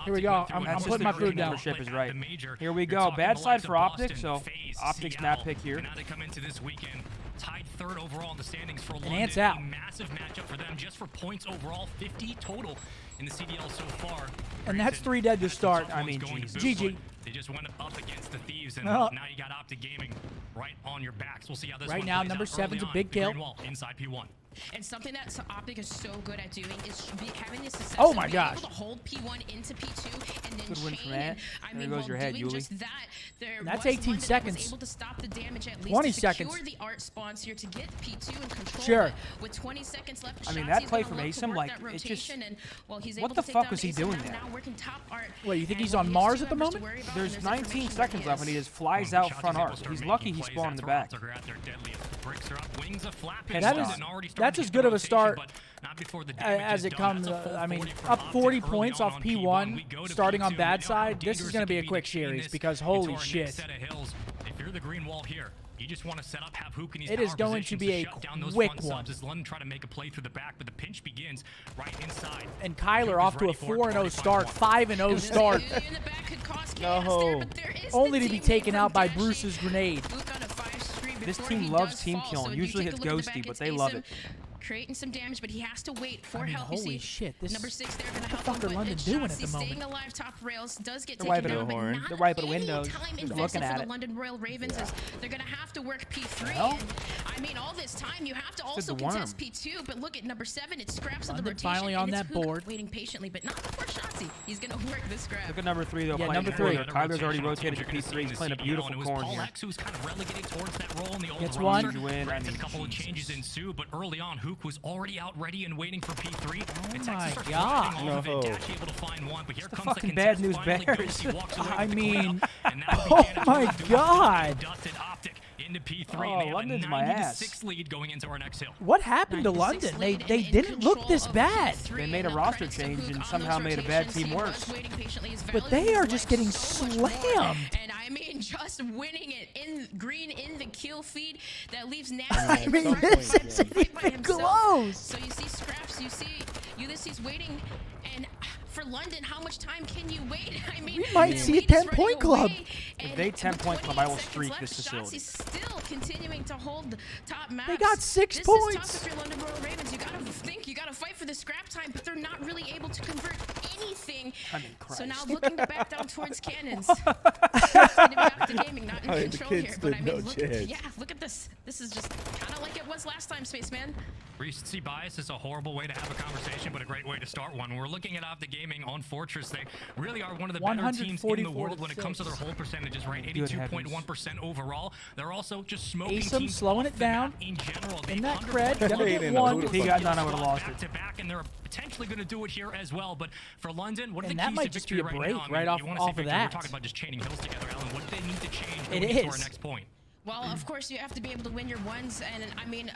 Here we go. I'm putting my food down. Ownership is right. Here we go. Bad side for OpTic, so OpTic's map pick here. Now they come into this weekend tied third overall in the standings for London. Ant's out. A massive matchup for them just for points overall, 50 total in the CDL so far. And that's 3 dead to start. I mean, geez. GG. They just went up against the Thieves, and now you got OpTic Gaming right on your backs. We'll see how this right one now, plays number out 7's a early big on. kill. Green wall inside P1. And something that OpTic is so good at doing is having the success Oh of my being gosh. able to hold P1 into P2 and then Good win from chain. Ant. I There mean, goes while your head, doing Yuli. just that, That's was 18 London seconds. was able to stop the damage at least 20 to secure seconds. the art spawns here to get P2 in control. Sure. But with 20 seconds left, I mean, Shotzi's that play gonna from look to Asim, work like, that it's just- rotation, and, well, he's what able the to take fuck down was he Asim doing now, there? now working top art. Wait, you think And he's what on he has Mars two at the members to moment? worry about, There's and 19 information seconds that left, and he just flies Well, out front Shotzi's able arc. to start He's making lucky he plays spawned in the after back. Walter at their deadliest. Bricks are up, wings a flap. That London is- already starting that's to as get good the of a rotation, start but not before the damage as is it done. comes. That's a full I mean, 40 for up OpTic 40 early points on off We P1, go to starting on P2. bad We know how side. This is dangerous going it to be can a quick to chain series this because into holy our shit. next set of hills. If you're the green wall here, you just want to set up, have Hook in these It is power going to positions be a shut down those quick front one. subs as London try to make a play through the back, but the pinch begins right inside. And Kyler Hook off is to a ready for it. 4-0 start, 25-1. 5-0 start, In the back could cause No. chaos there, but there is only the to be teammate taken from out by Dashi. Bruce's grenade. Luke on a 5-3 This before team he loves does team fall. killing. So you Usually take a hits look at the Ghosty, back, but it's they love Asim it. Creating some damage, but he has to wait for I mean, help. You holy see, shit, this number 6 there gonna what help the him, fuck are but London it's doing at Shotzi the moment? staying alive top rails does get They're taken wiping down, the but horn. not They're wiping any windows. time Just invested looking for at the it. London Royal Ravens as they're gonna have to work P3. Well, And, I mean, all this time you have to also the worm. contest P2, but look at number 7. It scraps of the London rotation. finally on and it's that Hook board. waiting patiently, but not before Shotzi. He's gonna work this scrap. Look at number 3 though. Yeah, playing number before 3. there. Kyler's already rotated to P3. He's playing a beautiful corn Paul here. X who's kind of relegated towards that role in the old Gets roster. one. You win. I Granted, mean, a couple of Jesus. changes ensue, but early on, Hook was already out ready and waiting for P3. Oh And my Texas are God. thriving off of it. No. Dashi able to find one, but here the comes the fucking contest. bad news Finally, bears. Ghosty walks away I with the mean, cleanup, and that oh began a my 2-2 God. Dusted OpTic into P3. Oh, and they have London's a my ass. 90-6 lead going into our next hill. What happened to 96 London? lead They and didn't look control this of bad. P3. They made a Now roster credits to change Hook and on somehow those made a bad rotations. team He was worse. waiting patiently. His But value they are was just getting so much more. slammed. And I mean, just winning it in green in the kill feed that leaves I Nasty mean, and this Mark isn't right by even himself. close. So you see Scraps, you see Ulysses waiting, and for London, how much time can you wait? I mean, We might the see a lead is 10-point running club. away, If and they 10-point club, I will 28 streak seconds this left, facility. Shotzi's still continuing to hold top maps. They got 6 This points. is tough if you're London Royal Ravens. You gotta think, you gotta fight for the scrap time, but they're not really able to convert anything. I mean, So now Christ. looking to back down towards cannons. It's gonna be OpTic Gaming, not in I mean, the control kid here. stood But I no mean, look, chance. yeah, look at this. This is just kind of like it was last time, Spaceman. Recency bias is a horrible way to have a conversation, but a great way to start one. We're looking at OpTic Gaming on Fortress. They really are one of the better teams in the 144 world when it comes to their hold percentages, right? Good 82.1% overall. They're also just smoking Asim teams slowing off it the map down. in general. In that They've cred, underplayed gonna Ain't get in no one. who If he got none, I would have lost back it. to back, and they're potentially going to do it here as well. But for London, what are And the that keys might to just victory be a right break now? I mean, right off- you wanna see off of victory. that. We're talking about just chaining hills together, Alan. What do they need to change It going into our is. next point? Well, of course, you have to be able to win your ones, and I mean,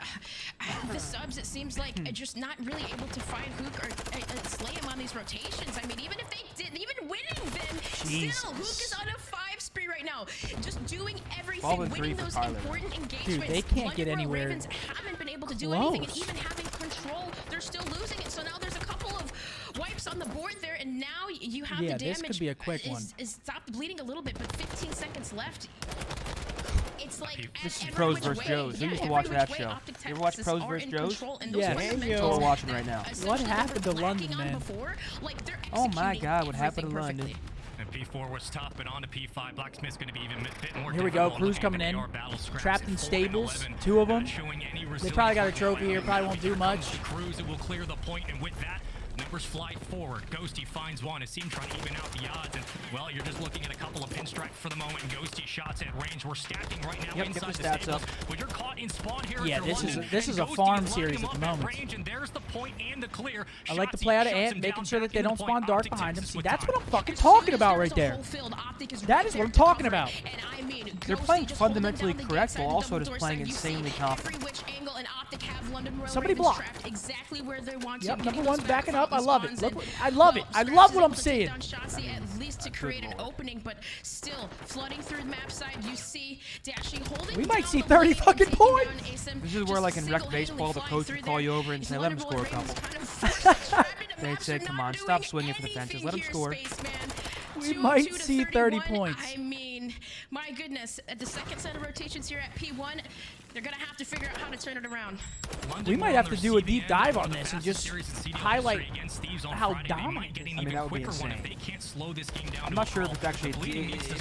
the subs, it seems like are just not really able to find Hook or slay him on these rotations. I mean, even if they didn't, even winning them, still, Hook is on a 5 spree right now. Just doing everything, 12 and winning 3 for those Kyler. important engagements. they can't London get Royal anywhere Ravens haven't been able to do anything, and close. even having control, they're still losing it. So now there's a couple of wipes on the board there, and now you have Yeah, the damage. this could be a quick one. Is stopped bleeding a little bit, but 15 seconds left. It's like This is every Pros which versus way, Joes. Who yeah, used to every watch which that way show? OpTic You ever watch Texas Pros are versus in Joes? control, and those Yes. fundamentals That's what we're that watching right now. essentially What they happened were to London, lacking on man? before, like they're Oh my executing God, what happened to everything London? perfectly. And P4 was tough, but on to P5. Blacksmith's going to be even a bit more Here we go, difficult. Cruz Looking coming at in. AR battle scraps Trapped at in 4 and stables, 11. 2 of them. Not showing any They probably got a resilience trophy right here, now. probably won't do Here much. comes the Cruz, it will clear the point, and with that, numbers fly forward. Ghosty finds one. It seemed trying to even out the odds, and well, you're just looking at a couple of pinstripes for the moment. Ghosty shots at range. We're stacking right now Yep, get inside the the stats stables, up. but you're caught in spawn here. Yeah, if this you're is a- London, this and is a Ghosty farm is lining series them at the up moment. range, and there's the point and the clear. I like to Shotzi play out of shuts Ant, him making down sure that back they into don't point. spawn dark OpTic behind them. Texas See, with that's time. what I'm fucking As soon talking as about there's right a there. full field, OpTic is That right is there what I'm to talking cover. about. And I mean, They're Ghosty playing just holding fundamentally down the correct backside while of the also just double playing doorstep. You see insanely confident. every which angle, and OpTic have London Royal Somebody Ravens block. trapped exactly where they want to. Yep, getting number those one's backing up. I back love it. spawns, Look, and, I love it. well, I Scraps love is what able I'm to take seeing. down Shotzi at least tries to create an opening, but still flooding through the map side. You see Dashy holding. We might down see the 30 lead and fucking taking points. down ASIM, This is where, just like in rec single-handedly baseball, the flying coach through would call there. you over and These say, "Let him London score a Ravens couple." kind of forced to trap into They'd maps. say, They're "Come not on, stop doing swinging for the fences. anything Let him here, score." Spaceman. We 202 might to see 30 31. points. I mean, my goodness, at the second set of rotations here at P1, they're gonna have to figure out how to turn it around. We might have to do a deep dive on this and just highlight how dominant it is. I mean, that would be insane. They can't slow this game down. I'm not sure if it's actually the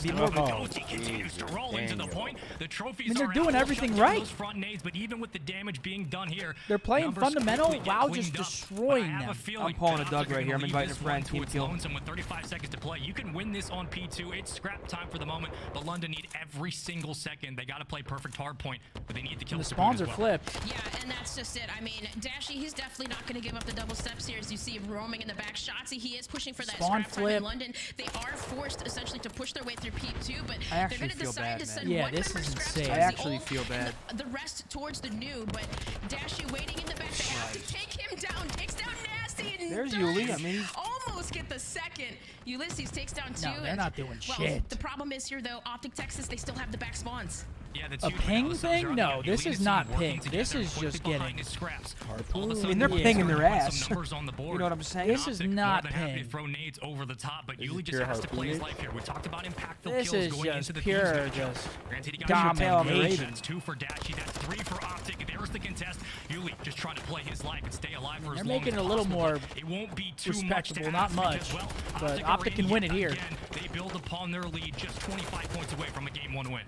the more of a Ghosty continues to roll into the point. The trophies I mean, they're are doing out. everything Shut down right. those front nades, but even with the damage being done here, They're playing numbers fundamental quickly get while cleaned just up. destroying But I have them. a feeling I'm pulling a that Doug Optic are right here. I'm gonna inviting leave a friend, this team one to its kill. lonesome with 35 seconds to play. You can win this on P2. It's scrap time for the moment, but London need every single second. They got to play perfect hard point, but they need to kill The Saboot spawns as are well. flipped. Yeah, and that's just it. I mean, Dashy, he's definitely not going to give up the double steps here, as you see him roaming in the back. Shotzzy, he is pushing for that Spawn scrap time flip. in London. They are forced essentially to push their way through P2, but I they're actually going to feel decide bad, to man. send Yeah, one this member is scraps insane. towards I the actually old feel bad. and the rest towards the new, but Dashy waiting in the back. They have to take him down. Takes down Nasty and There's does Yuli. I mean, almost get the second. Ulysses takes down two. No, they're and, not doing well, shit. The problem is here, though, OpTic Texas, they still have the back spawns. Yeah, that's A huge. Right ping now, the subs thing? are on No, the this Ulysses is team not working ping. together This is quickly just behind getting his scraps. Harpoon. All of a I sudden, mean, they're they're pinging starting their to put ass. some numbers on the board. You know what I'm saying? This is Optic not more than happy to ping. throw nades over the top, but This Yuli is just pure has to play his harpoon. life here. We talked about impactful This kills is going just into the pure team's matchup. just Granted, he got domination. That's 2 for Dashy. That's 3 for OpTic. There's the contest. Yuli just trying to play his life and stay alive for as They're long making as it a little possible, more but it won't be too respectable, much to not ask much, because, well, but are OpTic can win it yet here. again. They build upon their lead, just 25 points away from a Game 1 win.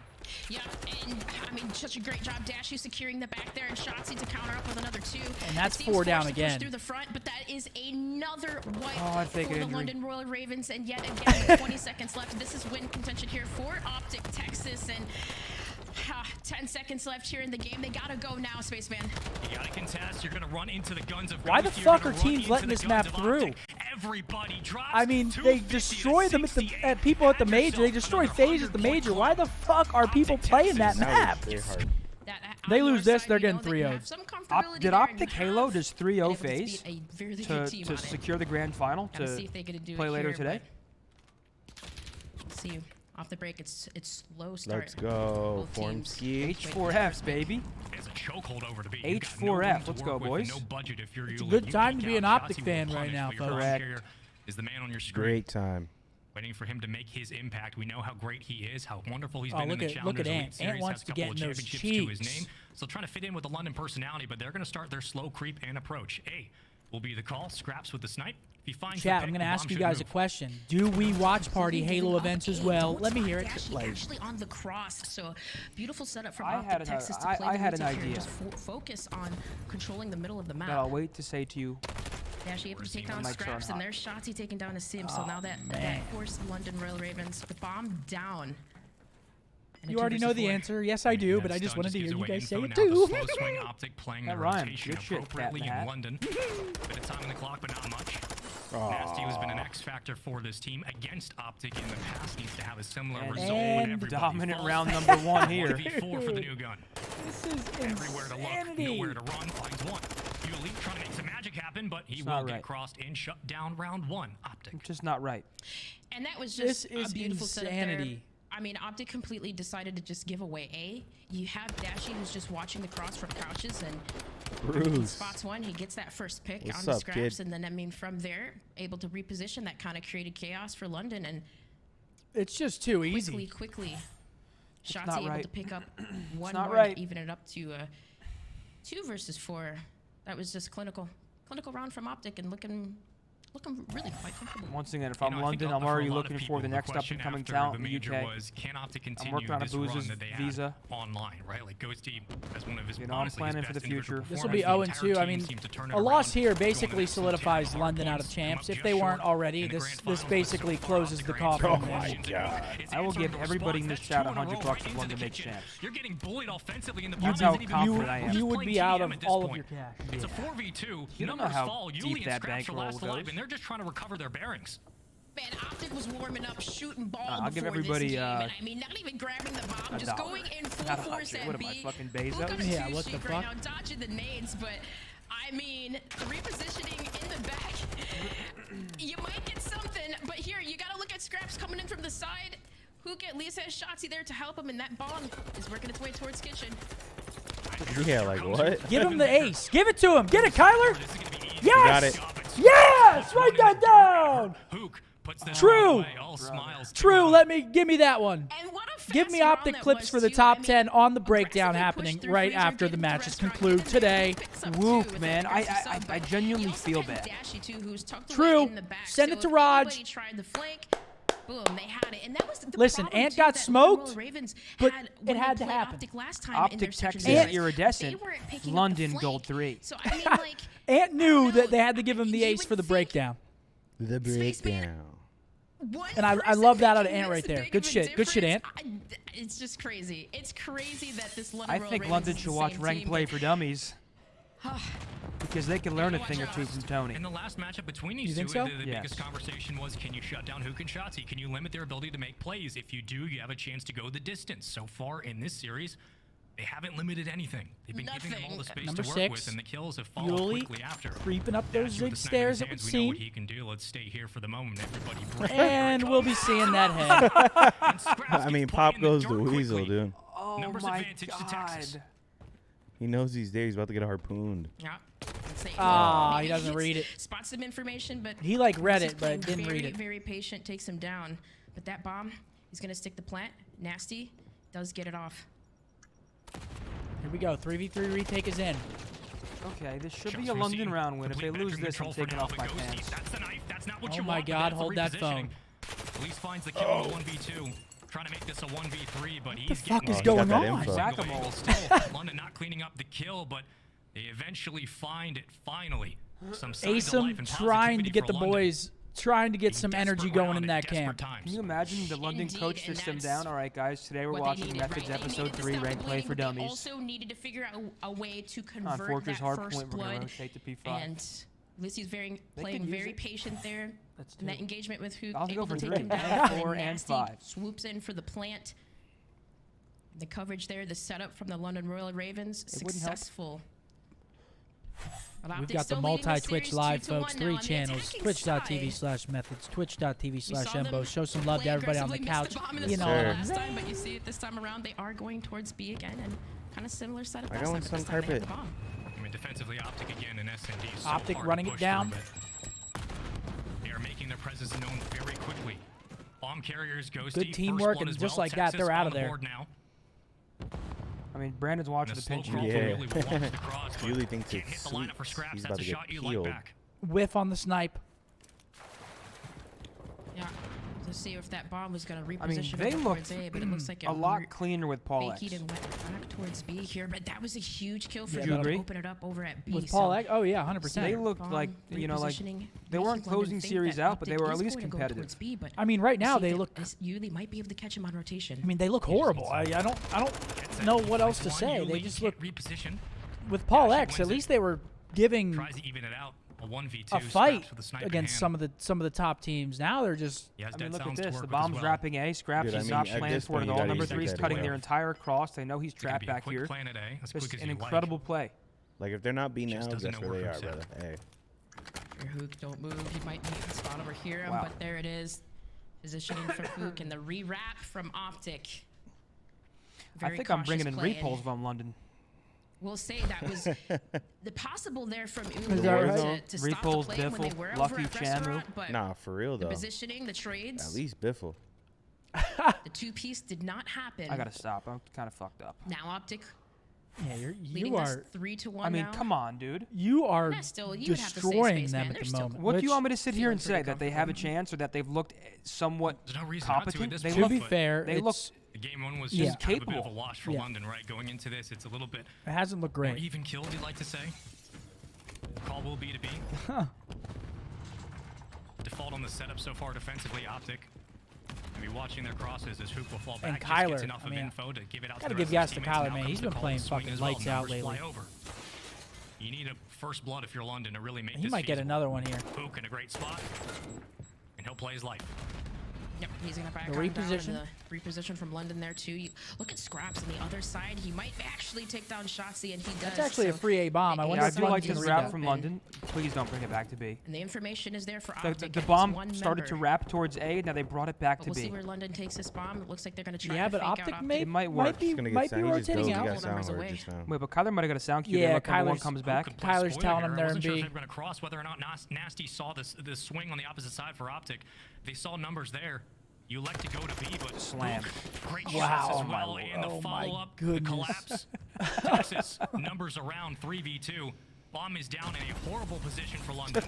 Yeah, and I mean, such a great job, Dashy securing the back there, and Shotzzy to counter up with another 2. And that's The team's 4 down forced to push again. through the front, but that is another wipe Oh, I for think the injury. London Royal Ravens, and yet again, 20 seconds left. This is win contention here for OpTic Texas, and 10 seconds left here in the game. They gotta go now, Spaceman. You gotta contest. You're gonna run into the guns of Why the Ghosty. You're fuck gonna are run teams into letting the this guns map of through? OpTic. Everybody drops. I mean, they 250 to destroy them at people at the 68. major. They destroy FaZe at the major. Why the fuck are people playing that map? Very hard. They On your lose this, side, they're you getting know that you 3-0'd. have some comfortability Did there, and OpTic you Halo have just been 3-0 able to FaZe beat a very good team to on it. secure the grand final Gotta to see if they get to do play it later here, today? but see, off the break, it's slow start. Let's go, Both teams. Formski. H4Fs, baby. There's a chokehold over to beat. H4F, let's go, boys. No budget if you're It's a Yuli. good You time peek to be an out, OpTic Shotzzy will fan right punish, now, but your folks. cross Correct. carrier is the man on your screen. Great time. Waiting for him to make his impact. We know how great he is, how wonderful he's Oh, been in the look at Challengers Elite Ant. Series. Ant wants Has a to couple get of in those championships to his cheeks. name. Still trying to fit in with the London personality, but they're going to start their slow creep and approach. A will be the call. Scraps with the snipe. If he finds Chat, the I'm pick, going to the ask bomb you should guys a move. question. Do we watch party Halo events as well? Let me hear it. Dashy Like, actually on the cross, so beautiful setup from I had OpTic an- Texas to I- play I the had an rotate here and idea. just focus on controlling the middle of the map. That I'll wait to say to you. Dashy able to take down mics are Scraps, on and hot. there's Shotzzy taking down a Sim, so now that man. forced London Royal Ravens the bomb down. And a you 2 already know versus the 4. answer. Yes, I do, but I That just stun wanted to gives hear you away guys say info it now. too. The slow swing OpTic playing That the rhymed. rotation Good shit, appropriately Cat in Hat. London. Bit of time on the clock, but not much. Nasty, who's been an X factor for this team against OpTic in the past, needs to have a similar And result when everybody dominant falls. round number 1 here. 1v4 for the new gun. This is Everywhere to look, insanity. nowhere to run, finds one. Yuli trying to make some magic happen, but he It's will not get right. crossed and shut down round 1. OpTic. It's just not right. And that was This just is a beautiful setup there. insanity. I mean, OpTic completely decided to just give away A. You have Dashy who's just watching the cross from couches, and he Bruce. spots one. He gets that first pick What's on the up, Scraps, kid? and then I mean, from there, able to reposition. That kind of created chaos for London, and It's just too easy. quickly, Shotzzy not able right. to pick up one not more, right. to even it up to 2 versus 4. That was just clinical round from OpTic, and looking really quite comfortable. Once again, if You I'm know, I think London, for I'm a already lot of looking people, for the next question up-and-coming after talent the in the major UK. was, can OpTic I'm continue working on a this run Booz's that they had visa. online, right? Like Ghosty as one of his You know, I'm honestly his planning for best the future. individual This will be performances. The 0-2. I entire mean, team seemed to turn it a loss around, here going basically into some solidifies hard London out points, of champs. come up If they just weren't short already, in the this grand this finals, basically but so far closes out the the grand coffin. final man. positions, God. it's I will answered give the everybody in response. this That's chat 2 in a row $100 right if into London the makes kitchen. champs. You're getting bullied offensively in the That's bottom. how Isn't even confident good. I am. We're just You would playing be out TDM of at this all of point. your cash. It's a Yeah. 4v2. You don't know Numbers how fall. deep Yuli and that Scraps are bankroll last alive, goes. and they're just trying to recover their bearings. Man, OpTic was warming up, shooting ball I'll give before everybody, this game, and I mean, not even grabbing the bomb, just $1. going in full Not a force hundred. at What am B. I, fucking Hook Bezos? on a Yeah, two what the streak right fuck? now, dodging the nades, but I mean, the repositioning in the back, you might get something, but here, you gotta look at Scraps at least has Shotzi there to help him, and that bomb is working its way towards kitchen. Yeah, like what? Give him the ace. Give it to him. Get it, Kyler. Yes. Got it. Yes. Write that down. Hook puts this True. away, all smiles to True. him. Give me that one. And what a Give me fast round OpTic that clips was, for the too. top I mean, 10 on the breakdown aggressively happening pushed through right freezer, after the getting matches restaurant, conclude and then today. picks up Woof, two with man. that aggressive sub, I but genuinely he also feel had bad. Dashy, too, who's tucked True. away in the back. Send So it to if Raj. anybody tried the flank, boom, they had it. And that was the Listen, problem, Ant too, got that smoked, Royal Ravens but had it when had they to played happen. OpTic last time in their OpTic, search and Texas, destroy. iridescent. They weren't picking up the London, flank. gold 3. So, I mean, like, Ant knew I that don't they know. had to give him the You ace would for the think breakdown. The Spaceman- breakdown. one And I person love that out of making Ant right this there. big Good of a shit. Good shit, Ant. difference, it's just crazy. It's crazy that this London I Royal think Ravens London is should the watch same Rank team, Play but- for Dummies because they can learn a thing or two from Tony. In the last matchup between You these think two, so? the Yes. biggest conversation was, can you shut down Hook and Shotzi? Can you limit their ability to make plays? If you do, you have a chance to go the distance. So far in this series, they haven't limited anything. They've been giving them all the space Number to work 6, with, and the kills have followed Yuli quickly after. creeping up those Dasher with zig the snap in stairs his that we've hands, we know what seen. he can do. Let's stay here for the moment. Everybody breathe. And we'll be seeing that head. And Scraps I gets mean, put Pop in the goes the dirt weasel, quickly. dude. Oh Numbers my advantage to Texas. God. He knows these days he's about to get harpooned. Yeah. Ah, Maybe he doesn't hits, read it. Spots some information, but He like read he's it, playing but didn't very, read it. Very patient, takes him down. But that bomb, he's gonna stick the plant. Nasty does get it off. Here we go. 3v3 retake is in. Okay, this should Shots be a from London Seam. round win. If they Complete lose bedroom this, I'm control for taking now, off but my Ghosty, pants. That's the knife. That's not what Oh you my want, but God, that's the hold that repositioning. phone. At least finds the kill in the 1v2. Trying to make this a 1v3, but he's fuck getting is he going got that on? info. Whack-a-mole. Still, London not cleaning up the kill, but they eventually find it. Finally, some signs of life Asim and trying to positivity get for the London. boys, trying to get In some desperate energy going round in at that desperate camp. times. Can you imagine the London Indeed, coach and system that's down? All right, guys, today we're What they watching needed, Methods right? They Episode needed to 3, stop Rank Play bleeding, for but Dummies. They also needed to figure out a way to On convert Fortress that Hardpoint, first we're going blood. to rotate to P5. And Lucy's They playing could use very it. patient there. That's And that two. engagement with Hook, I'll go able for to 3. take him down. And then 4 and Nasty 5. swoops in for the plant. The coverage there, the setup from the London Royal Ravens, wouldn't help. successful. But We've OpTic got the still leading the multi-Twitch series live, 2-1 folks. now 3 on the channels. attacking Twitch.tv/methods. Twitch.tv/embo. them Show some love to play everybody on the aggressively, missed couch. the bomb in the You know start what Sure. I'm last saying? time, but you see it this time around. They are going towards B again, and kind of similar setup I last got time. one But some this time they have the carpet. bomb. I mean, defensively, OpTic again and SND. So OpTic hard to running it push down. through, but they are making their presence known very quickly. Bomb carriers, Ghosty, Good teamwork, first blood and as just well. like that, Texas they're out on of the there. board now. I mean, Brandon's watching And a the slow pinch. crawl Yeah. for Yuli will launch the cross, but Yuli thinks can't it's hit the sweet. lineup for Scraps. He's That's about a to get shot you like peeled. back. Whiff on the snipe. Yeah. To see if that bomb was going to reposition I mean, they over looked towards A, but it looks like a lot cleaner with Paul X. Fakey and went back towards B here, but that was a huge kill for Yeah, them you to agree? open it up over at B. With so Paul Egg? Oh, yeah, 100%. They looked bomb like, you know, like repositioning they makes weren't London closing think series that out, but they OpTic were at is least going to go competitive. towards B, but I mean, right now see they that look. this Yuli might be able to catch him on rotation. I mean, they look horrible. I don't know what else to say. They just look. Reposition. With Paul Actually X, at wins it. least they were giving Tries to even it out. A 1v2 a fight Scraps with a snipe in against hand. some of the top teams. Now they're just. He has I dead mean, look at sounds to this. work The with as bomb's well. wrapping A. Scraps Dude, I is mean, not at playing this for it point, at you all. gotta Number use that 3 is guy to cutting win. their entire cross. They know he's It's gonna trapped be a back quick here. plan today, as Just quick as an you like. incredible play. Like, if they're not being Just out, doesn't that's know where they where are, Hook's brother. Hey. Your Hook, don't move. He might need a spot over here, Wow. but there it is. Positioning for Hook and the re-wrap from OpTic. I Very think I'm bringing in cautious play, repulse and if I'm London. We'll say that was the possible there from Is Uli that right? to stop Repulse, the play when they Biffle, were Lucky, over at Chamu. Restaurant, but Nah, for real, the though. positioning, the trades, At least Biffle. the two-piece did not happen. I gotta stop. I'm kind of fucked up. Now OpTic Yeah, leading you us are 3-1 I mean, now. come on, dude. you are Yeah, still, you would have to say destroying Spaceman. them They're at the still moment. What do you which, want me to sit here and feeling say? pretty That they have a comfortable. chance or that they've looked somewhat There's no reason not to at competent? this They point, To look, be but fair, they look it's, Game one was Yeah. just kind of a bit of a Capable. wash for Yeah. London, right? Going into this, it's a little bit it hasn't looked more great. even killed, you'd like to say. Call will be to be. Default on the setup so far defensively, OpTic. Maybe watching their crosses as Hook will fall And back. Just gets Kyler, enough I of mean, info to give it out gotta to the give rest gas of to his teammates. Kyler, Now man. comes He's the been call playing to swing fucking as well. lights out Numbers fly lately. over. You need a first blood if you're London to really make He this might get feasible. another one here. Hook in a great spot, and he'll play his life. Yep, he's gonna back The on down, and reposition. the reposition from London there too. You look at Scraps on the other side. He might actually take down Shotzi, and he does. That's actually a so free A bomb. I wonder Yeah, I if do like London this can wrap read from that. London. Please don't bring it back to B. And the information is there for The OpTic. It's bomb one started to member. wrap towards A. Now they brought it back But to we'll see B. where London takes this bomb. It looks like they're going to try Yeah, to but fake out OpTic It might work. might be He's gonna get rotating sound. He out. just out. got Numbers sound away. just now. Wait, but Kyler might have got a sound cue. Yeah, Look, number one Kyler's- comes Who back. could play Kyler's spoiler telling here? him I they're wasn't in sure if B. they were going to cross, whether or not Nasty saw this swing on the opposite side for OpTic. They saw numbers there. You elect to go to B, but Slam. great Wow. shots Oh as my well. lord. And the Oh my follow-up, the goodness. collapse. Texas numbers around 3v2. Bomb is down in a horrible position for London.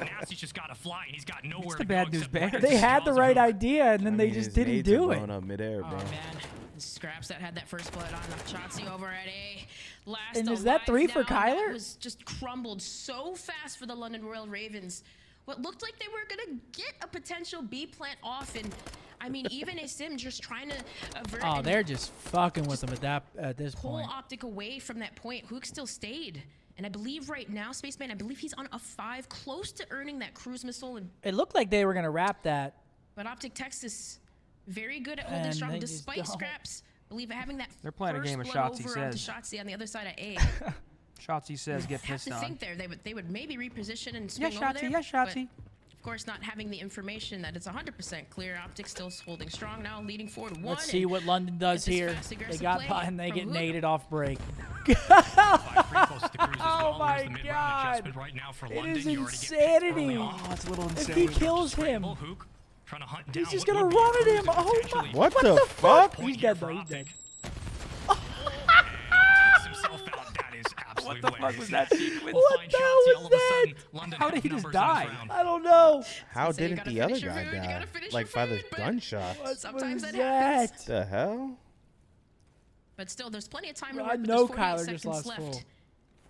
And Nasty's just got to fly, and he's got nowhere the to bad go news except bears. right They into had the Jaws right Hook. idea, and then they I mean, just his didn't nades do are it. blowing up midair, Oh bro. man, Scraps that had that first blood on Shotzi over at A. Last And is that alive 3 for now, that Kyler? was just crumbled so fast for the London Royal Ravens. What looked like they were gonna get a potential B plant off, and I mean even a sim just trying to avert. Oh, and they're just fucking with them at this pull point. OpTic away from that point. Hook still stayed. And I believe right now, Spaceman, I believe he's on a 5, close to earning that cruise missile. And, It looked like they were gonna wrap that. but OpTic Texas, very good at holding And strong, they just despite don't. Scraps. I believe having that They're playing a first game of blood shots, he over onto says. Shotzi on the other side of A. Shotzi says get Have pissed to on. think there they would maybe reposition and Yeah, swing over Shotzi, there. yeah, but Shotzi. of course, not having the information that it's 100% clear. OpTic still holding strong now, leading forward 1. Let's see what London does this here. fast, They aggressive got play by and they from get Hook. naded off break. Pretty close to the cruise as Oh well. my There's the mid-round God. adjustment right now for It London. is You already get picked insanity. early on. Oh, it's a little If insane. he kills him, Scramble, Hook trying to hunt down he's just what gonna would be a run at cruise him. and Oh my! potentially What the fuck? point He's here dead for though. He's OpTic. dead. Takes himself out. That is absolutely What the fuck was that sequence? What Find the hell Shotzi, was all of a sudden, that? London How have did he just numbers in this die? round. I don't know. How So you didn't gotta the other finish your guy food, you die? gotta finish Like your by the food, but- gunshot. What Sometimes was that happens. that? The hell? But still, there's plenty of time to Well, work I with know just 48 Kyler seconds just lost left. full.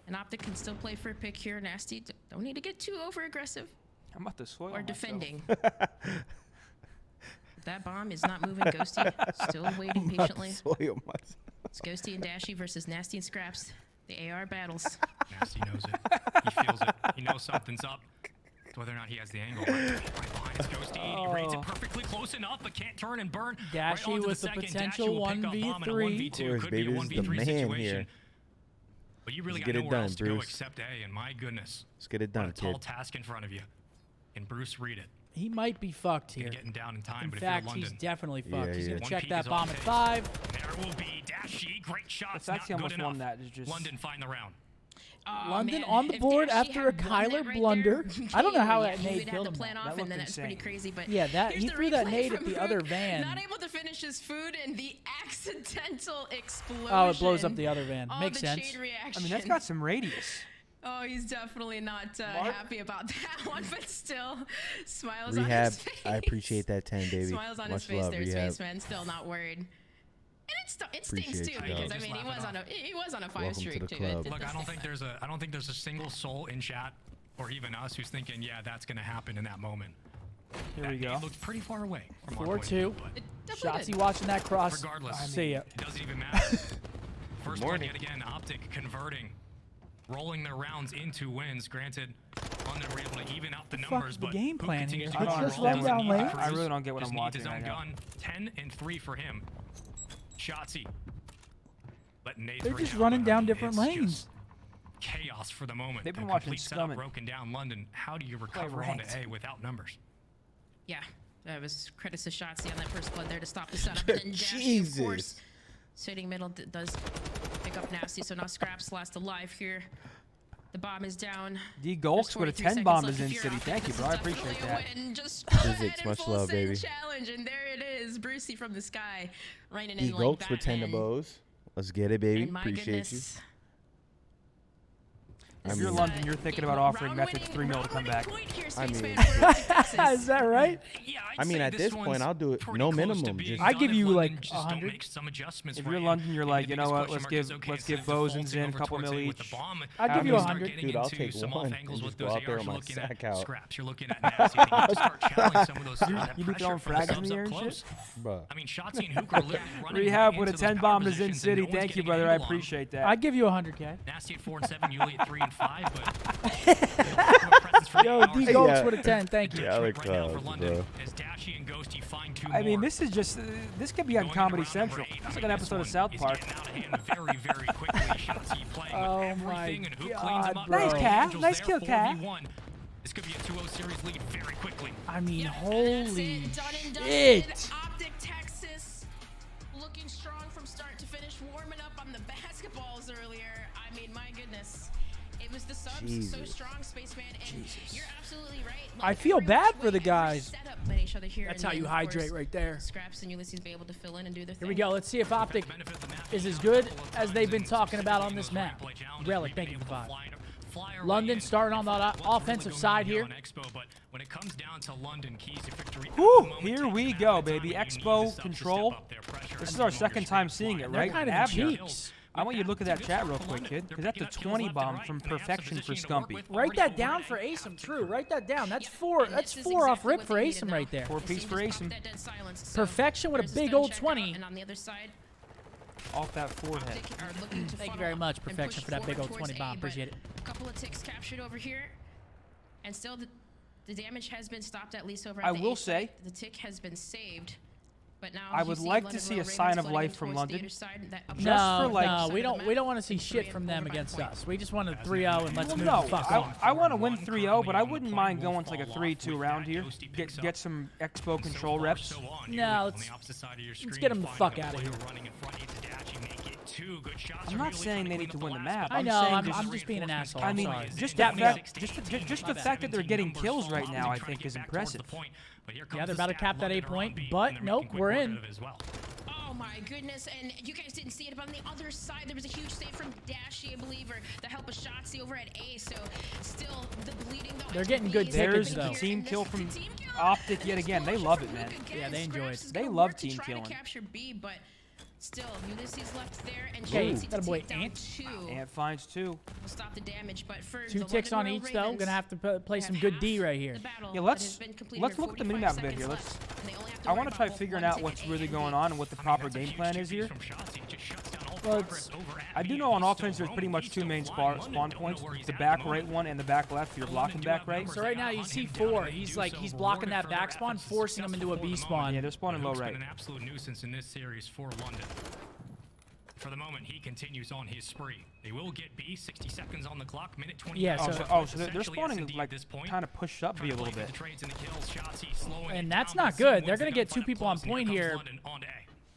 And OpTic can still play for a pick here. Nasty, don't need to get too over-aggressive I'm about to soil or myself. defending. That bomb is not moving. Ghosty still waiting patiently. Soil myself. It's Ghosty and Dashy versus Nasty and Scraps. The AR battles. Nasty knows it. He feels it. He knows something's up. It's whether or not he has the angle. Right behind his Ghosty. He reads it perfectly close enough, but can't turn and burn. Dashy right onto with the second. potential Dashy will pick up bomb in a 1v3. 1v2. Of course, Could baby, be a this is the 1v3 man situation. here. But you really Let's got get it nowhere done, else to go Bruce. except A, and my goodness. Let's get it What done, a tall kid. task in front of you. Can Bruce read it? He might be fucked You're here. getting down in time, In but fact, if you're he's London, definitely Yeah, fucked. He's yeah. gonna One check peek that is bomb on at pace. 5. there will be Dashy. Great shots. That's actually not almost good won enough. that. It's just London find the round. Oh, London man. on the If board Dashy after a had won that Kyler right blunder. there, I don't know how yeah, that he nade would have killed to him, plan though. off, That and then looked that's pretty insane. crazy. But Yeah, that- here's he the threw that replay nade at from the other Hook, van. Not able to finish his food and the accidental explosion. Oh, it blows up the other van. All Makes the sense. chain I reaction. mean, that's got some radius. Oh, he's definitely not Mark? happy about that one, but still smiles Rehab, on his face. I appreciate that 10, baby. Smiles on Much his face love, there, Rehab. Spaceman. Still not worried. And it stinks Appreciate too you, because dog. I mean he was on a 5 Welcome to streak the too. club. Look, I don't think there's a single soul in chat or even us who's thinking, yeah, that's gonna happen in that moment. Here we go. It looked pretty far away from our point of 4-2. view, but It definitely Shotzi did. watching that cross. regardless, See ya. it doesn't even matter. First one Morning. yet again, OpTic converting, rolling their rounds into wins. Granted, London were able to even out the fuck numbers, is the but game Hook plan continues here? to Let's go on a just roll. let Doesn't down need lanes? to I really cruise, don't get what just I'm needs his watching own right now. gun. 10 and 3 for him. Shotzi. But Nate's They're ring just out, running but, I down mean, different it's lanes. just chaos for the moment. They've been A watching complete setup Scum'. broken down. London, how do you recover onto ranked. A without numbers? Yeah, that was credits to Shotzi on that first blood there to stop the setup. And then Dashy, of Jesus. course, sitting middle does pick up Nasty, so now Scraps last alive here. The bomb is down. D There's Golks with a 43 10 seconds bomb left. is in If you're city. OpTic, Thank you, this bro. is I appreciate definitely that. a win. Just go ahead Physics, and much full love, send baby. challenge, and there it is, Brucey from the sky, raining D in like Gokes with 10 to Batman. bows. Let's get it, baby. And my Appreciate goodness. If I you're mean- London, you're thinking about offering Methods 3 mil to come back. I mean- Is that right? Yeah, I mean, say at this one's point, I'll do it. pretty No close to minimum, being just- I done give if you, London like, just don't 100. make some adjustments If for you're him. London, you're Maybe like, the you know biggest what, question let's mark give- is, okay, let's is give that Bozens defaulting in, over couple towards mil A with the each. bomb? I'll give When you you 100. start getting Dude, I'll into take some one off and angles with just go those out there ARs, on you're my looking at sack out. Scraps. You're looking at Nasty. You need to start channeling some of those that You be pressure throwing from the frags in subs the up air and close. Bruh. I mean, Shotzi and Hook are literally running Rehab right with a into 10 those power bomb is in positions, and city. no one's Thank you, getting brother. a I handle on 'em. appreciate that. I give you 100K. Nasty at 4 and 7, Yuli at 3 and 5, but a little bit of a presence Yo, D Yeah. Gokes with a 10. Thank you. Yeah, I like right now for clouds, London, bro. as Dashy and Ghosty find two I mean, more. this is just this could be on Going Comedy into round Central. number 8. It's I like an mean, this episode of one South is Park. getting out of hand very, very quickly. Shotzi playing with Oh my everything, and who cleans him God, up? bro. Nice The cat. Angels Nice there, kill, cat. 4v1. This could be a 2-0 series lead very quickly. I mean, Yep, and holy that's it. Done and dusted. shit. OpTic, Texas, looking strong from start to finish, warming up on the basketballs earlier. I mean, my goodness. It was the subs, so Jesus. strong, Spaceman, and you're absolutely right. I feel pretty bad much for the every guys. setup let each other here, That's and how you then, of hydrate course, right there. Scraps and Ulysses be able to fill in and do their thing. Here we go. Let's see if OpTic is as good as they've been talking about on this map. Relic, thank you for 5. London starting on the offensive side here. When it comes down to London, keys to victory. Whew, here we go, baby. Expo control. This is our second time seeing it, They're right? kind of Abner. cheeks. I want you to look at that chat real quick, kid, because that's a 20 bomb from Perfection for Scumpy. Write that down for Asim. True. Write that down. That's four. And That's this is 4 off exactly rip what for they needed Asim now. right there. 4 piece for They just Asim. popped that dead silence, so Perfection with a there's big stun old check out, 20. And on the other side, Off that forehead. OpTic are looking to Thank you funnel very up much, and Perfection, push for that big forward old 20 towards bomb. A, but Appreciate it. A couple of ticks captured over here, and still the damage has been stopped at least over at I the will A say- side. The tick has been saved. But now I you would see like to London see a Royal sign Ravens of flooding life in from towards the London. other side, that upper Just No, for, like- no, side we of the don't. map. We don't want to see It's shit 3 from and them 4 by against point. us. We just want a 3-0 and let's Well, move no, the fuck on. I want to win 3-0, but I wouldn't mind going to like a 3-2 round here. Get some Expo control reps. No, let's get 'em the fuck outta here. I'm not saying they need to win the map. I I'm know. saying I'm just being an asshole. I I'm mean, sorry. just the Dap me up. fact, just the fact that they're getting kills right now, I think, is impressive. Yeah, they're about to cap that 8 point, but nope, we're in. Oh my goodness, and you guys didn't see it, but on the other side, there was a huge save from Dashy, I believe, or the help of Shotzi over at A, so still the bleeding, though. They're getting good There's tickets, the though. team kill from OpTic yet again. They love it, man. Yeah, they enjoy it. They love team killing. Capture B, but still, Ulysses left there, and Okay, Shotzi that to boy take down Ant. 2. Ant finds 2. Will stop the damage, but for 2 the ticks London on Royal each, though. Ravens, Gonna have to play have some good D half right here. the battle Yeah, that let's has been completed let's here, look at the 45 minimap a bit here. seconds Let's. left, and they only have to I worry want to about try both figuring one out tick what's and really B. going on and what the proper game plan is here. Well, it's- I do know on offense there's pretty much 2 main spawn points: the back right one and the back left. If you're blocking back right. So right now you see 4. He's blocking that back spawn, forcing him into a B spawn. Yeah, they're spawning low right. An absolute nuisance in this series for London. For the moment, he continues on his spree. They will get B. 60 seconds on the clock. Minute 20. Yeah, So they're spawning like kind of pushed up B a little bit. And that's not good. They're gonna get 2 people on point here.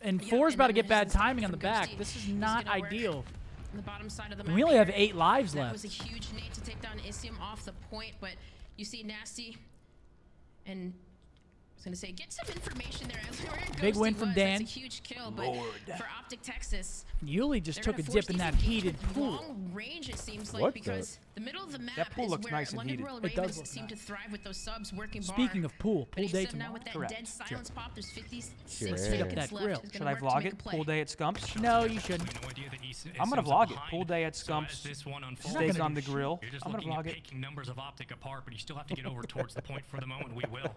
And 4's about to get bad timing on the back. This is not ideal. On the bottom side of the And map we only have here. 8 lives That was a left. huge nade to take down Isium off the point, but you see Nasty and I was gonna say get some information there. Big win from Dan. That's a huge kill, but for OpTic Texas, Yuli just they're took a gonna force dip in these that engaged heated with pool. long range, it seems like, What because the middle of the map That pool is looks where nice and London heated. Royal It does Ravens look seem to nice. thrive with those subs working bar. Speaking of pool But day Asim now tomorrow. with that Correct. dead silence pop, there's 56 Sure. seconds Heat up that left. grill. He's Should gonna I work to vlog make a it? play. Pool day at Scumps. No, you shouldn't. I'm gonna vlog it. Pool day at Scumps. Steak on the grill. You're just I'm gonna looking vlog at it. picking numbers of OpTic apart, but you still have to get over towards the point for the moment. We will.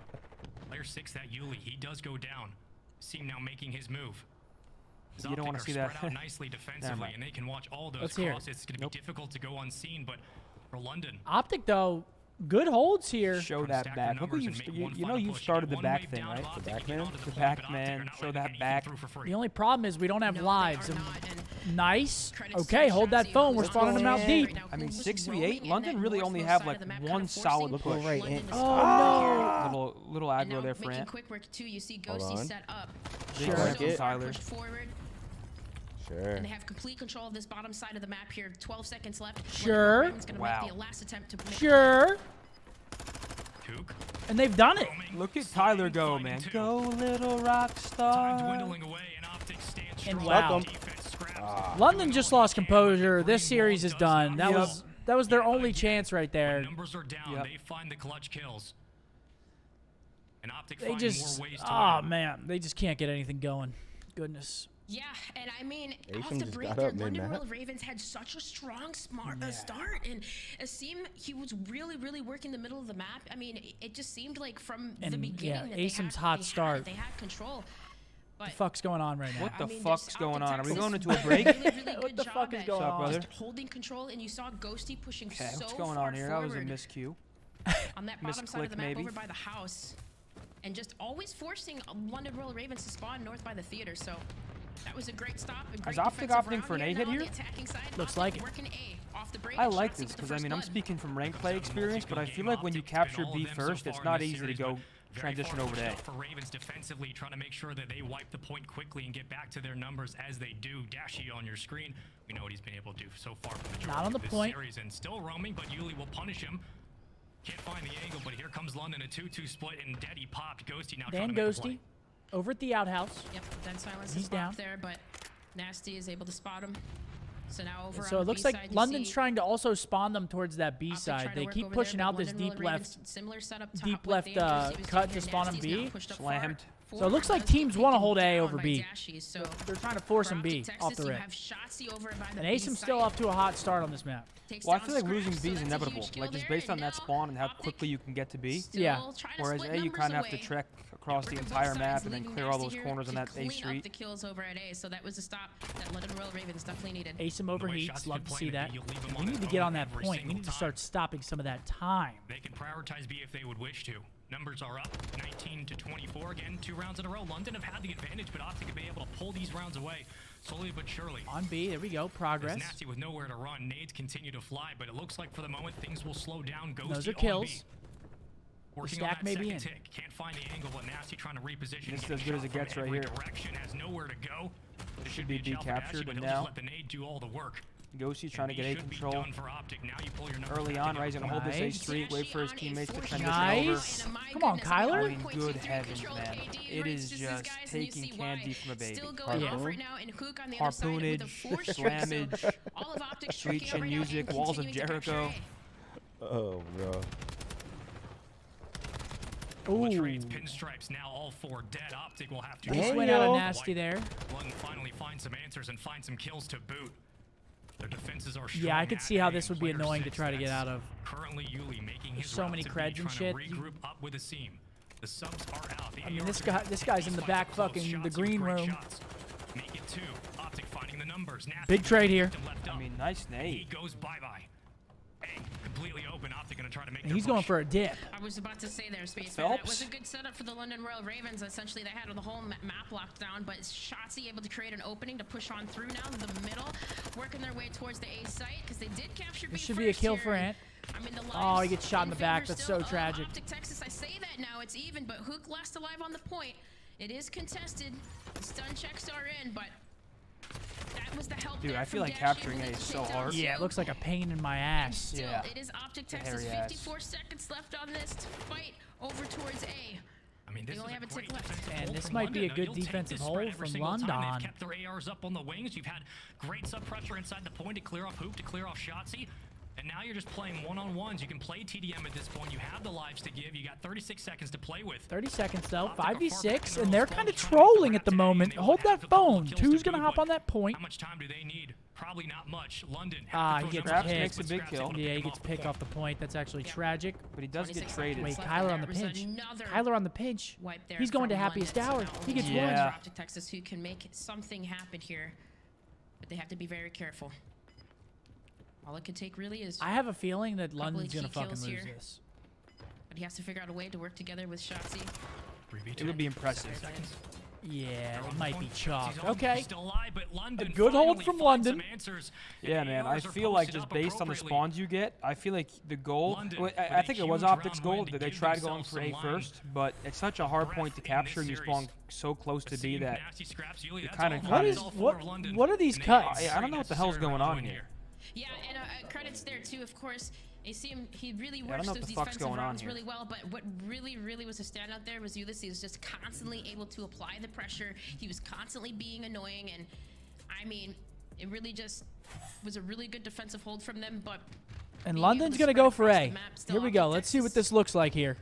Player 6, that Yuli, he does go down. Seem now making his move. You don't want to see that. Spread out nicely defensively, mind. and they can watch all those Let's hear it. crosses. It's going to be difficult to go unseen, but for London, OpTic though, good holds here. Show trying to that stack back. the Look what numbers you and make one you know final you push. started the One back wave thing, down right? to OpTic, The back get man? onto The point, back but OpTic man, are not show ready that to make it back. through for free. The only problem is we don't have No, lives. they are And not, and nice. credits Okay, to hold that Shotzi, phone. who's We're on spawning the them out right deep. now, I mean, who was 6v8. rolling in London that really only northwest have side like of the map, one kind of solid forcing push. Right, London Ant. to Oh, score. Little And aggro now there for making Ant. quick work too. You see Hold Ghosty on. set up. Sure. Going Like it. Tyler. Push forward, Sure. and they have complete control of this bottom side of the map here. 12 seconds left. Sure. Raven's gonna Wow. make the last attempt to make Sure. Kook, And they've done it. roaming, Look at sliding, Tyler go, finding man. two. Go, little rock Time star. dwindling away, and OpTic stands And strong. wow. Defense scraps. London just lost composure. This series is done. That was their only chance right there. Numbers are down. Yep. They find the clutch kills. And OpTic They find just, more ways to oh win. man, they just can't get anything going. Goodness. Yeah, and I mean, Asim off the just break got there, up London mid-map. Royal Ravens had such a strong start, and Asim, he was really working the middle of the map. I mean, it just seemed like from the And, beginning yeah, that Asim's they hot had, start. They had control. But What the fuck's going on right now? What I the mean, fuck's this going OpTic on? Are we Texas going into did a break? Really What good the job fuck is at going What's up, on? brother? just holding control, and you saw Ghosty pushing Okay, so what's going far on here? That was a forward. miscue. on that bottom side of the Misclick, map maybe. over by the house. And just always forcing London Royal Ravens to spawn north by the theater. So that was a great stop. A great Is OpTic defensive opting round for an here. A hit Now on here? the attacking side, Looks OpTic like it. working A off the break. I like Shotzi this with the because I first mean I'm blood. speaking from rank play experience, but I feel like when you capture B first, it's not easy to go transition over to A. For Ravens defensively, trying to make sure that they wipe the point quickly and get back to their numbers as they do. Dashi on your screen. We know what he's been able to do so far for the Not on the this point. series, and still roaming, but Yuli will punish him. Can't find the angle, but here comes London, a 2-2 split, and Daddy popped. Ghosty now trying Dan to make the play. Ghosty over at the outhouse. Yep, then silence He's is down. blocked there, but Nasty is able to spot him. So now over So on it the looks B like side, you London's see trying to also spawn them towards that B OpTic side. trying to They work keep over there, pushing but out this London Royal deep Ravens, left. similar setup top deep with left, the Ambrose. He was cut doing to spawn on Nasty's now B. pushed up Slammed. far. So it looks like Does get teams want to taken hold A down over by B. Dashy, so They're trying to force for him B OpTic off Texas, the you rip. have Shotzi over by the And B Asim's side. still off to a hot start on this map. Takes Well, I down feel like Scraps, losing so B is that's a inevitable. huge kill Like just there, based on and that now spawn and how OpTic quickly you can get to B. still Yeah. trying to Whereas split A, you numbers kind of have to away. trek across the Working both entire sides, map and then leaving clear all Nasty those here corners on to that A clean up street. the kills over at A, so that was a stop that London Royal Ravens definitely needed. Asim The way overheats. Shotzi's Love been to see playing that. it, you'll leave him We on need his to get own on that every point. We single need to time. start stopping some of that time. They can prioritize B if they would wish to. Numbers are up, 19 to 24. Again, 2 rounds in a row. London have had the advantage, but OpTic have been able to pull these rounds away slowly but surely. On B, there we go. It's Progress. Nasty with nowhere to run. Nades continue to fly, but it looks like for the moment things will slow down. Ghosty Those are on kills. B. Working stack on that may be second in. tick. Can't find the angle, but Nasty trying to reposition. This is getting as good as shot it gets from right every here. Direction, has nowhere to go. This Should be a B job for Dashy, captured, but and he'll just now let the nade do all the work. Ghosty trying to get A should be control. done for OpTic. Now you pull your numbers Early back on, together. Ray's gonna hold this A Nice. street, wait for his teammates to transition Nice. over. Come on, Kyler. I mean, good heavens, man. It is just taking candy from a baby. Still going Yeah. off right now, and Hook on the other side with a Harpoonage, force strike, so slammage, all of OpTic Street striking Chin right now music, and Walls of continuing to capture Jericho. A. Oh, bro. Latrade's Ooh. pinstripes now all 4 dead. OpTic will have to Nice Dang, win out of yo. Nasty there. London finally find some answers and find some kills to boot. Their defenses are strong. Yeah, I could see how at this A, would be player annoying to 6. try to get That's out of. Currently, Yuli making his so route many to B, creds and trying to shit. regroup up with a seam. The subs are out. The I mean, ARs this are guy- gonna this take guy's these in the fights back to close. fucking- the Shots with green great room. shots. Make it 2. OpTic finding the numbers. Nasty Big trade here. left I up. mean, nice He nade. goes bye-bye. A completely open. OpTic gonna try to make And their he's going push. for a dip. I was about to say there, Space. Phelps. That was a good setup for the London Royal Ravens. Essentially, they had the whole map locked down, but Shotzi able to create an opening to push on through now to the middle, working their way towards the A site because they did capture B This should be a first kill here. for Ant. I mean, the Oh, he lives gets shot in the back. favor That's so still of tragic. OpTic Texas. I say that now, it's even, but Hook last alive on the point. It is contested. The stun checks are in, but that was the help Dude, there I feel from like Dash, capturing able A to is take so down hard. Yeah, it two. looks like a pain in my ass. Still, Yeah. it is OpTic It's a Texas. hairy ass. 54 seconds left on this to fight over towards A. I mean, They this only is have a great tick left. defensive And hold this from might be a London. good You'll take defensive this hold spread every from single time. London. They've kept their ARs up on the wings. You've had great sub pressure inside the point to clear off Hoop, to clear off Shotzi. And now you're just playing one-on-ones. You can play TDM at this point. You have the lives to give. You got 36 seconds to play with. 30 seconds though. OpTic are far back in 5v6, their and own they're spawn, kind of trying to get the trolling at the wrap moment. in. They Hold will have that a couple of phone. kills Two's to gonna do, hop but on that point. How much time do they need? Probably not much. London. Ah, have to he throw gets numbers picked. in, Makes a but big Scraps kill. able to Yeah, pick he him gets off the picked point. off the point. That's actually tragic. But he does get 26 traded. Wait, left Kyler there. on the There was pinch. another Kyler on the pinch. wipe there He's going to from happiest London, so hour. now He gets only one. Yeah. OpTic Texas who can make something happen here, but they have to be very careful. All it could take really is, I have a feeling that of London's key gonna fucking kills lose here. this. but he has to figure out a way to work together with Shotzi. 3v2. It would be impressive. Seconds. Yeah, They're on it the might phone. be Shotzi's chalk. on. Okay. He's still alive, but London A good hold finally from finds London. some answers, Yeah, and man. I ARs are feel like posted just up based on the appropriately. spawns you get, I feel like the goal. London Well, with I a think it was huge OpTic's round goal win to that they give tried going themselves for A some first, line. but it's such a hard point to Breath in capture, and you this spawn series. so close to B that. Nasty scraps, Yuli, you that's kinda all cut for What it. is all what? for London. What are these And they cuts? get I don't know what the hell's necessary going round on win here. Yeah, and credits there too, of course. He really I don't works know what those the fuck's defensive going on rounds here. really well, but what really was a standout there was Ulysses just constantly able to apply the pressure. He was constantly being annoying, and I mean, it really just was a really good defensive hold from them, but And being London's able gonna to go spread for across A. the map still Here we off go. to Let's see what Texas. this looks like here.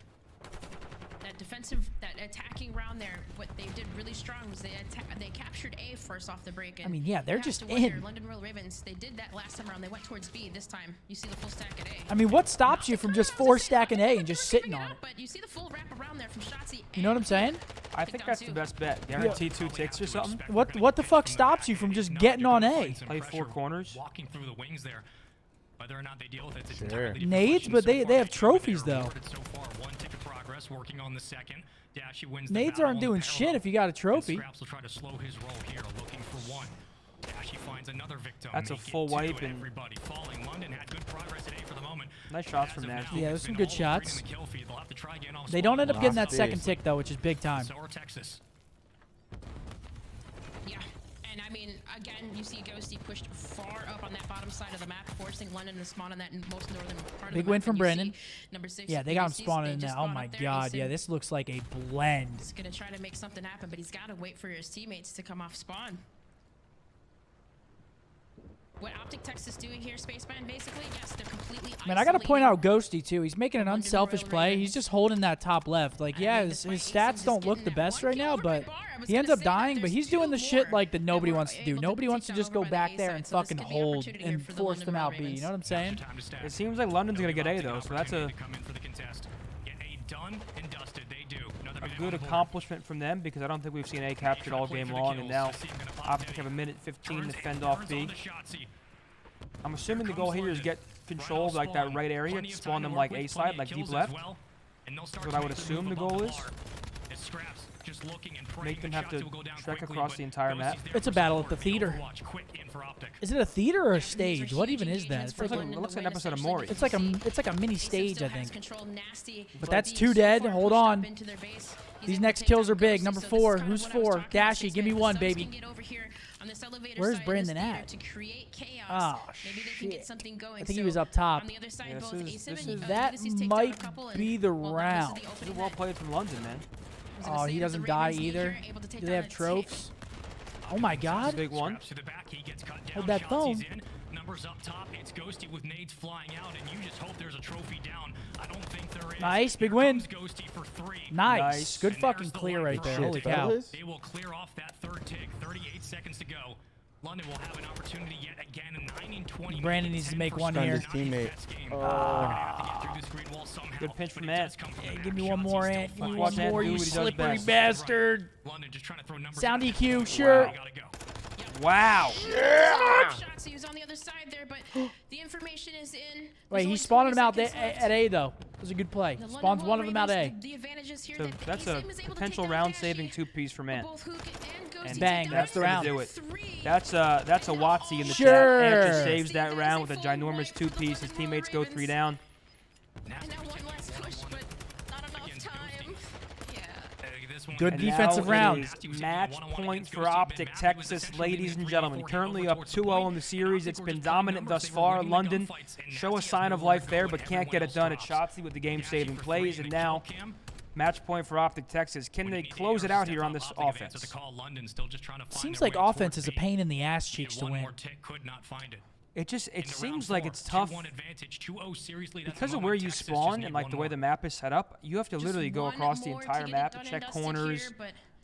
That attacking round there, what they did really strong was they captured A first off the break. And I mean, yeah, they're you have just to wonder, in. London Royal Ravens, they did that last time around. They went towards B. This time, you see the full stack at A. I mean, what stops you from just four stacking A and just sitting on it? But you see the full wrap around there from Shotzi. You know what I'm saying? I think that's the best bet. Guarantee 2 ticks or something. What the fuck stops you from just getting on A? Play 4 corners. Walking through the wings there. Whether or not they deal with it, it's Sure. entirely different Nades, question. but So they far, have trophies, already though. awarded so far. One tick of progress, working on the second. Dashy wins the Nades battle aren't on the doing parallel. shit if you got a And trophy. Scraps will try to slow his roll here, looking for one. Dashy finds another victim. That's a Make it full two, wipe, and everybody falling. London had good progress today for the moment. nice shots As from of Nash. now, Yeah, there's it's some been good all shots. green in the kill feed. They'll have to try again off They don't end up getting that Nasty. second tick, though, which is big time. So are Texas. Yeah, and I mean, again, you see Ghosty pushed far up on that bottom side of the map, forcing London to spawn in that most northern part of Big the win map. from And you Brandon. see number 6. Yeah, they got him Ulysses, spawning they in just there. Oh spawned my up there. god, yeah, Asim this looks like a blend. is gonna try to make something happen, but he's got to wait for his teammates to come off spawn. What OpTic Texas doing here, Spaceman, basically, yes, they're completely Man, I gotta point isolating out Ghosty too. He's making an London unselfish Royal play. He's Ravens. just holding that top left. Like, yeah, I mean, his despite stats Asim don't just look getting the that best one right kill now, over by but Bar, I was he ends gonna up say that dying. But there's he's doing the two shit more like that nobody were wants to do. able to Nobody take wants to down just over go by the back A there side, and so this fucking could be hold opportunity here and for the force London them Royal out B. You Ravens. know what I'm saying? Time to stack. It seems like London's gonna get A though, so that's a Come in for the contest. Get A done and dusted. They do. Another minute good on board. accomplishment from them because I don't think we've seen A captured all game long, and now OpTic have a minute 15 to fend off B. I'm assuming the goal here is get control of like that right area, spawn them like A side, like deep left. That's what I would assume the goal is. Make them have to trek across the entire map. It's a battle at the theater. Is it a theater or a stage? What even is that? It's like It looks like an episode of Maury. it's like a mini stage, I think. But But that's two dead. Hold on. These next kills are big. Number 4. Who's 4? Dashy, give me one, baby. Where's Brandon at? Oh, shit. I think he was up top. That might be the round. This is well played from London, man. Oh, he doesn't die either. Do they have tropes? Oh my god. Big one. Hold that phone. Numbers up top. It's Ghosty with nades flying out, and you just hope there's a trophy down. I don't think there is. Nice, big Here win. comes Ghosty for 3. Nice. Good And fucking there's the clear line right there. for Holy Optic. cow. fellas. They will clear off that third tick. 38 seconds to go. London will have an opportunity yet again in 9 and 20. Brandon needs to make one Stunned here. his teammate. Good pinch from Ant. Hey, give me one more, Ant. Give me Watch one Ant more, do you what he does slippery best. bastard. London just trying to throw numbers Sound at EQ, the sure. Gotta go. Wow. Shots, he was on the other side there, but the information is in. Wait, he spawned them out at A, though. It was a good play. The Spawns London one of them out A. Ravens, the advantages here So that that's a Asim was able to potential take down round-saving Dashy. 2-piece for Man. Both Hook and Ghosty And take bang, down that's the Dashy round. for Do it. 3. That's a Watsy in the Sure. chat. Ant just saves that round with a ginormous 2-piece. His teammates go 3 down. And now one last push, but not enough time. Yeah. Good And defensive now round. it is match point for OpTic Texas, ladies and gentlemen. Currently up 2-0 in the series. It's been dominant thus far. London show a sign of life there, but can't get it done. It's Shotzzy with the game-saving plays, and now match point for OpTic Texas. Can they close it out here on this offense? Seems like offense is a pain in the ass cheeks to win. It seems like it's tough because of where you spawn and like the way the map is set up. You have to literally go across the entire map to check corners.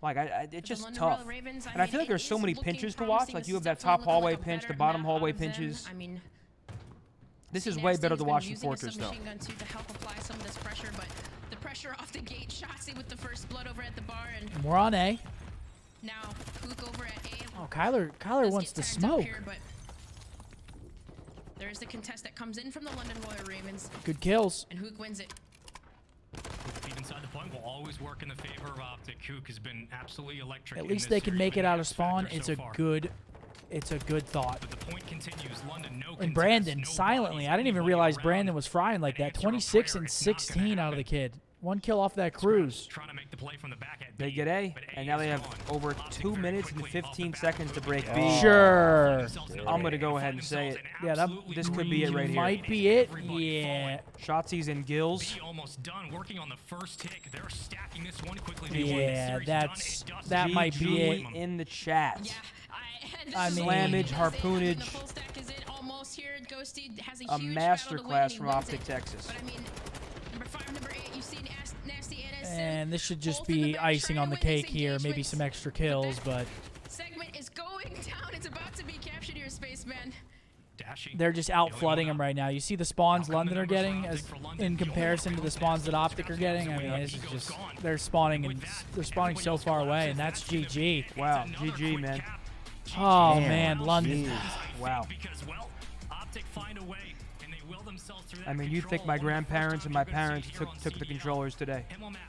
Like it's just tough. And I feel like there's so many pinches to watch. Like you have that top hallway pinch, the bottom hallway pinches. I mean, This is way better to watch in Fortress though. To help apply some of this pressure, but the pressure off the gate. Shotzzy with the first blood over at the bar, and And we're on A. now Hook over at A. Oh, Kyler Does wants get to tagged up smoke. here, but there is the contest that comes in from the London Royal Ravens, Good kills. and Hook wins it. Feet inside the point will always work in the favor of OpTic. Hook has been absolutely electric. At in least this they can series, make been it an out of X spawn. factor It's so a far. good thought. But the point continues. London, no And contest, Brandon, no silently. bodies, I didn't even anybody realize around. Brandon was frying like that. 26 and 16 out of the kid. One kill off that cruise. Trying to make the play from the back at They B, get A, but and now they is have gone. over OpTic 2 very minutes and quickly off the 15 back seconds to foot. break B. Sure. I'm gonna go ahead and say it. Yeah, that This could be it right here. might be it. Yeah. Shotzi's and Gills. B almost done working on the first tick. They're stacking this one quickly. They Yeah, want this series done. that's- It does that seem might be to it. them. In the chat. Yeah, I mean- Slammage, The harpoonage. full stack is in almost here. Ghosty has a A huge masterclass battle from to win, and he OpTic wins it. Texas. But I mean, number 5, number 8, you see Nasty and And this should just both in the be back icing trying on to the win these cake here. Maybe engagements. some extra kills, but segment is going down. It's about to be captured here, Spaceman. Dashy. they're just out flooding them right now. You see the spawns London are getting as in comparison to the spawns that OpTic are getting. I mean, this is just they're spawning so far away, and that's GG. Wow, GG, man. Oh Damn. man, London. Jeez. Wow. Because, well, OpTic find a way, and and they will themselves through that I mean, you'd think control. my One of the first grandparents and times my you're gonna see parents here took on the CDL. controllers today. ML map